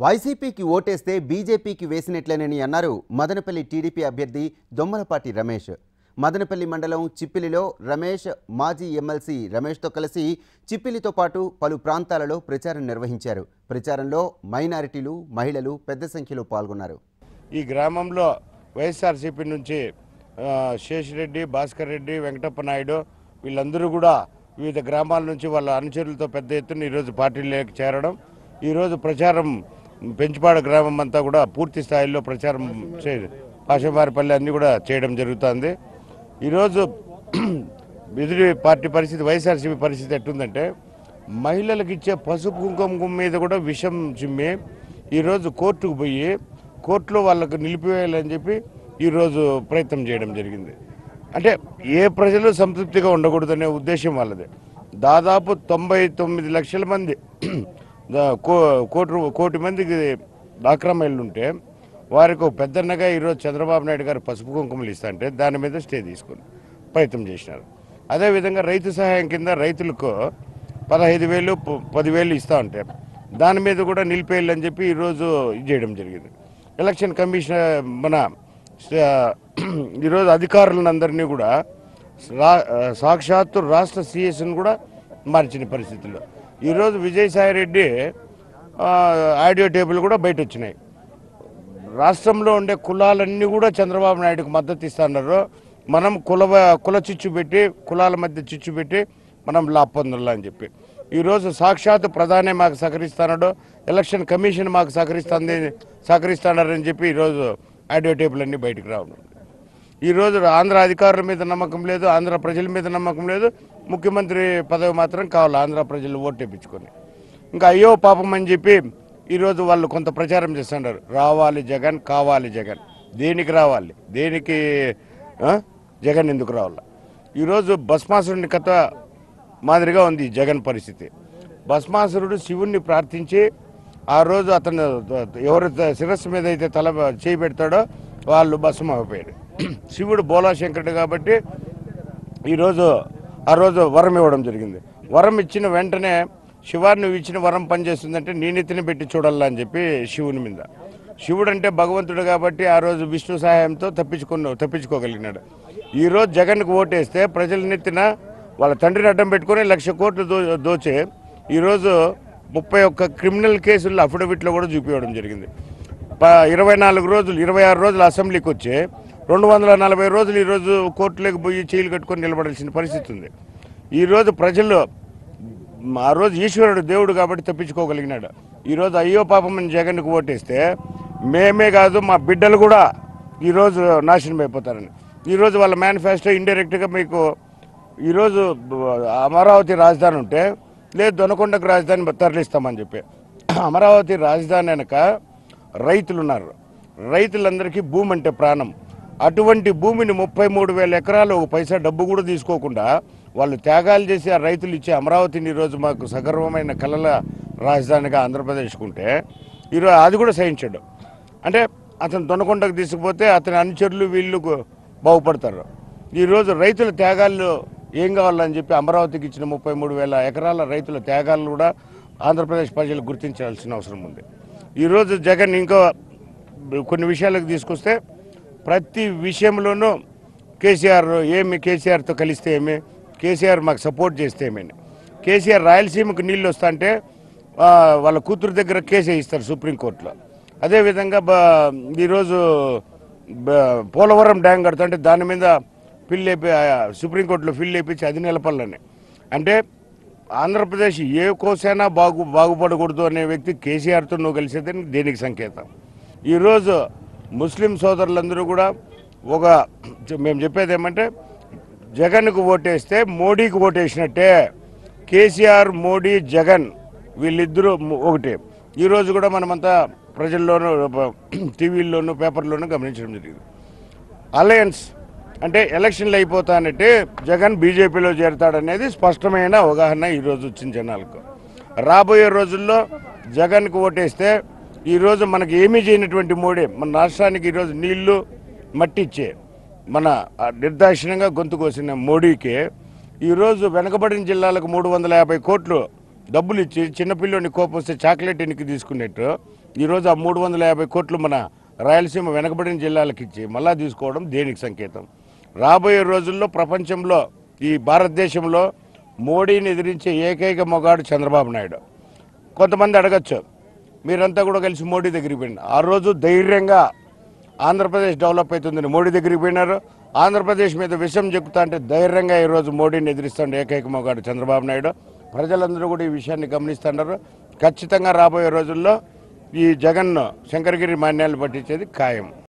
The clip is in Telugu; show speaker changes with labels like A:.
A: వైసీపీకి ఓటేస్తే బీజేపీకి వేసినట్లేనని అన్నారు మదనపల్లి టీడీపీ అభ్యర్థి దొమ్మలపాటి రమేష్. మదనపల్లి మండలం చిప్పిలిలో రమేష్ మాజీ ఎమ్మెల్సీ రమేష్తో కలిసి చిప్పిలితో పాటు పలు ప్రాంతాలలో ప్రచారం నిర్వహించారు. ప్రచారంలో మైనారిటీలు, మహిళలు పెద్ద సంఖ్యలో పాల్గొన్నారు.
B: ఈ గ్రామంలో వైఎస్ఆర్సీపీ నుంచి శేషిరెడ్డి, భాస్కర్ రెడ్డి, వెంకటప్ప నాయుడు వీళ్ళందరూ కూడా వివిధ గ్రామాల నుంచి వాళ్ళ అనుచరులతో పెద్ద ఎత్తున ఈరోజు పార్టీలోకి చేరడం, ఈరోజు ప్రచారం పెంచుపాడు గ్రామం అంతా కూడా పూర్తి స్థాయిలో ప్రచారం పాషవారిపల్లి అన్నీ కూడా చేయడం జరుగుతుంది. ఈరోజు ఎదురు పార్టీ పరిస్థితి, వైఎస్ఆర్సీపీ పరిస్థితి ఎట్టుందంటే మహిళలకు ఇచ్చే పసుపు కుంకుమ మీద కూడా విషం చిమ్మి ఈరోజు కోర్టుకు పోయి కోర్టులో వాళ్ళకు నిలిపివేయాలని చెప్పి ఈరోజు ప్రయత్నం చేయడం జరిగింది. అంటే ఏ ప్రజలు సంతృప్తిగా ఉండకూడదనే ఉద్దేశం వాళ్ళది. దాదాపు 99 లక్షల మంది కోటి మందికి డాక్రా మహిళలు ఉంటే వారికి ఒక పెద్దన్నగా ఈరోజు చంద్రబాబు నాయుడు గారు పసుపు కుంకుమలు ఇస్తా అంటే దాని మీద స్టే తీసుకుని ప్రయత్నం చేసినారు. అదేవిధంగా రైతు సహాయం కింద రైతులకు 15,000, 10,000 ఇస్తా ఉంటే దాని మీద కూడా నిలిపేయాలని చెప్పి ఈరోజు ఇది చేయడం జరిగింది. ఎలక్షన్ కమిషన్ మన ఈరోజు అధికారులందరినీ కూడా సాక్షాత్తు రాష్ట్ర సిఎస్ని కూడా మార్చిన పరిస్థితుల్లో ఈరోజు విజయసాయిరెడ్డి ఆడియో టేబుల్ కూడా బయట వచ్చినాయి. రాష్ట్రంలో ఉండే కులాలన్నీ కూడా చంద్రబాబు నాయుడుకు మద్దతు ఇస్తున్నారు. మనం కుల చిచ్చు పెట్టి, కులాల మధ్య చిచ్చు పెట్టి మనం లాభపొందాలని అని చెప్పి ఈరోజు సాక్షాత్ ప్రధానే మాకు సహకరిస్తున్నాడు, ఎలక్షన్ కమిషన్ మాకు సహకరిస్తున్నారని చెప్పి ఈరోజు ఆడియో టేబుల్ అన్నీ బయటకు రావడం. ఈరోజు ఆంధ్ర అధికారుల మీద నమ్మకం లేదు, ఆంధ్ర ప్రజల మీద నమ్మకం లేదు. ముఖ్యమంత్రి పదవి మాత్రం కావాలి ఆంధ్ర ప్రజలు ఓటు తెప్పించుకొని. ఇంకా అయ్యో పాపం అని చెప్పి ఈరోజు వాళ్ళు కొంత ప్రచారం చేస్తున్నారు. రావాలి జగన్, కావాలి జగన్. దేనికి రావాలి, దేనికి జగన్ ఎందుకు రావాలి? ఈరోజు భస్మాసురుని కథ మాదిరిగా ఉంది జగన్ పరిస్థితి. భస్మాసురుడు శివుణ్ణి ప్రార్థించి ఆ రోజు అతను ఎవరు శిరస్సు మీద అయితే తల చేయి పెడతాడో వాళ్ళు భస్మం అయిపోయాడు. శివుడు బోలాశంకరుడు కాబట్టి ఈరోజు ఆ రోజు వరం ఇవ్వడం జరిగింది. వరం ఇచ్చిన వెంటనే శివాన్ని నువ్వు ఇచ్చిన వరం పనిచేస్తుందంటే నీ నెత్తిని పెట్టి అని చెప్పి శివుని మీద. శివుడు అంటే భగవంతుడు కాబట్టి ఆ రోజు విష్ణు సహాయంతో తప్పించుకోగలిగినాడు. ఈరోజు జగన్కు ఓటేస్తే ప్రజల నెత్తిన వాళ్ళ తండ్రిని అడ్డం పెట్టుకుని 1,00,000 కోట్లు దోచే ఈరోజు 31 క్రిమినల్ కేసుల్లో అఫిడవిట్లో కూడా చూపించడం జరిగింది. 24 రోజులు, 26 రోజులు అసెంబ్లీకి వచ్చి 240 రోజులు ఈరోజు కోర్టులోకి పోయి చీలు కట్టుకొని నిలబడాల్సిన పరిస్థితి ఉంది. ఈరోజు ప్రజలు ఆ రోజు ఈశ్వరుడు దేవుడు కాబట్టి తప్పించుకోగలిగినాడు. ఈరోజు అయ్యో పాపం అని జగన్కు ఓటేస్తే మేమే కాదు మా బిడ్డలు కూడా ఈరోజు నాశనం అయిపోతారని ఈరోజు వాళ్ళ మేనిఫెస్టో ఇండైరెక్ట్గా మీకు ఈరోజు అమరావతి రాజధాని ఉంటే లేదు దొనకొండకు రాజధాని తరలిస్తామని చెప్పి. అమరావతి రాజధాని వెనక రైతులు ఉన్నారు. రైతులందరికీ భూమి అంటే ప్రాణం. అటువంటి భూమిని 33,000 ఎకరాలు ఒక పైసా డబ్బు కూడా తీసుకోకుండా వాళ్ళు త్యాగాలు చేసి ఆ రైతులు ఇచ్చే అమరావతిని ఈరోజు మాకు సగర్వమైన కళల రాజధానిగా ఆంధ్రప్రదేశ్కుంటే ఈరోజు అది కూడా సహించాడు. అంటే అతను దొనకొండకు తీసుకుపోతే అతని అనుచరులు వీళ్ళు బాగుపడతారు. ఈరోజు రైతుల త్యాగాలు ఏం కావాలని చెప్పి అమరావతికి ఇచ్చిన 33,000 ఎకరాల రైతుల త్యాగాలను కూడా ఆంధ్రప్రదేశ్ ప్రజలు గుర్తించాల్సిన అవసరం ఉంది. ఈరోజు జగన్ ఇంకో కొన్ని విషయాలకు తీసుకొస్తే ప్రతి విషయంలోనూ కేసీఆర్తో కలిస్తే ఏమి, కేసీఆర్ మాకు సపోర్ట్ చేస్తే ఏమని. కేసీఆర్ రాయలసీమకు నీళ్ళు వస్తా అంటే వాళ్ళ కూతురు దగ్గర కేసు వేయిస్తారు సుప్రీంకోర్టులో. అదేవిధంగా ఈరోజు పోలవరం డ్యామ్ కడుతుంటే దాని మీద సుప్రీంకోర్టులో ఫిల్ వేయించి అది నిలపాలని. అంటే ఆంధ్రప్రదేశ్ ఏ కోసైనా బాగుపడకూడదు అనే వ్యక్తి కేసీఆర్తో నువ్వు కలిసేదని దేనికి సంకేతం? ఈరోజు ముస్లిం సోదరులందరూ కూడా మేము చెప్పేది ఏమంటే జగన్కు ఓటేస్తే మోడీకి ఓటేసినట్టే. కేసీఆర్, మోడీ, జగన్ వీళ్ళిద్దరూ ఒకటే. ఈరోజు కూడా మనమంతా ప్రజల్లోనూ, టీవీల్లోనూ, పేపర్లోనూ గమనించడం జరిగింది. అలయన్స్ అంటే ఎలక్షన్లు అయిపోతానంటే జగన్ బీజేపీలో చేరతాడనేది స్పష్టమైన అవగాహన ఈరోజు వచ్చిన జనాలకు. రాబోయే రోజుల్లో జగన్కు ఓటేస్తే ఈరోజు మనకి ఏమీ చేయనటువంటి మోడీ మన రాష్ట్రానికి ఈరోజు నీళ్లు మట్టిచ్చే మన నిర్దాక్షిణ్యంగా గొంతు కోసిన మోడీకి ఈరోజు వెనకబడిన జిల్లాలకు 350 కోట్లు డబ్బులు ఇచ్చి చిన్నపిల్లోని కోపం వస్తే చాక్లెట్ ఎన్నికి తీసుకున్నట్టు ఈరోజు ఆ 350 కోట్లు మన రాయలసీమ వెనకబడిన జిల్లాలకు ఇచ్చి మళ్ళా తీసుకోవడం దేనికి సంకేతం? రాబోయే రోజుల్లో ప్రపంచంలో ఈ భారతదేశంలో మోడీని ఎదిరించే ఏకైక మొగాడు చంద్రబాబు నాయుడు. కొంతమంది అడగచ్చు, మీరంతా కూడా కలిసి మోడీ దగ్గరికి పోయిన ఆ రోజు ధైర్యంగా ఆంధ్రప్రదేశ్ డెవలప్ అవుతుందని మోడీ దగ్గరికి పోయినారు. ఆంధ్రప్రదేశ్ మీద విషం చెక్కుతా అంటే ధైర్యంగా ఈరోజు మోడీని ఎదిరిస్తాడు ఏకైక మొగాడు చంద్రబాబు నాయుడు. ప్రజలందరూ కూడా ఈ విషయాన్ని గమనిస్తున్నారు. ఖచ్చితంగా రాబోయే రోజుల్లో ఈ జగన్ను శంకరగిరి మాన్యాలు పట్టించేది ఖాయం.